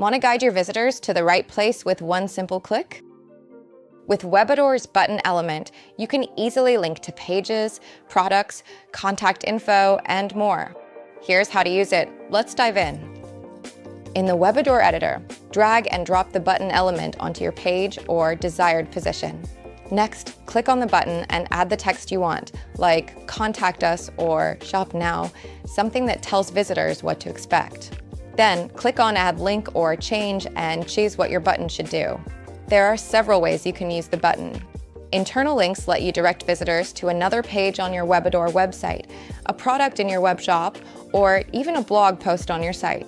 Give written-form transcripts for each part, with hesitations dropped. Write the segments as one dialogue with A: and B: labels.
A: Want to guide your visitors to the right place with one simple click? With Webador's button element, you can easily link to pages, products, contact info, and more. Here's how to use it. Let's dive in. In the Webador editor, drag and drop the button element onto your page or desired position. Next, click on the button and add the text you want, like "Contact us" or "Shop now," something that tells visitors what to expect. Then, click on Add Link or Change and choose what your button should do. There are several ways you can use the button. Internal links let you direct visitors to another page on your Webador website, a product in your web shop, or even a blog post on your site.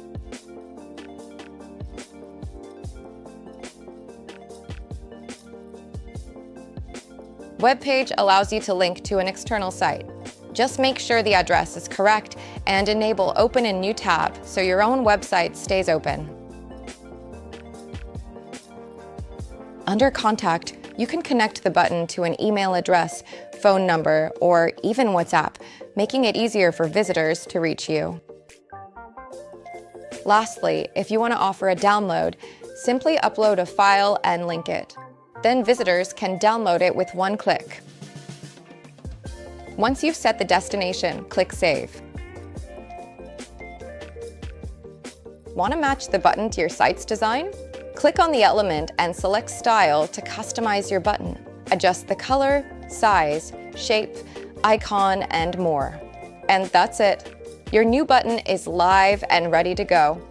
A: Web page allows you to link to an external site. Just make sure the address is correct and enable Open in New tab so your own website stays open. Under Contact, you can connect the button to an email address, phone number, or even WhatsApp, making it easier for visitors to reach you. Lastly, if you want to offer a download, simply upload a file and link it. Then visitors can download it with one click. Once you've set the destination, click Save. Want to match the button to your site's design? Click on the element and select Style to customize your button. Adjust the color, size, shape, icon, and more. And that's it. Your new button is live and ready to go.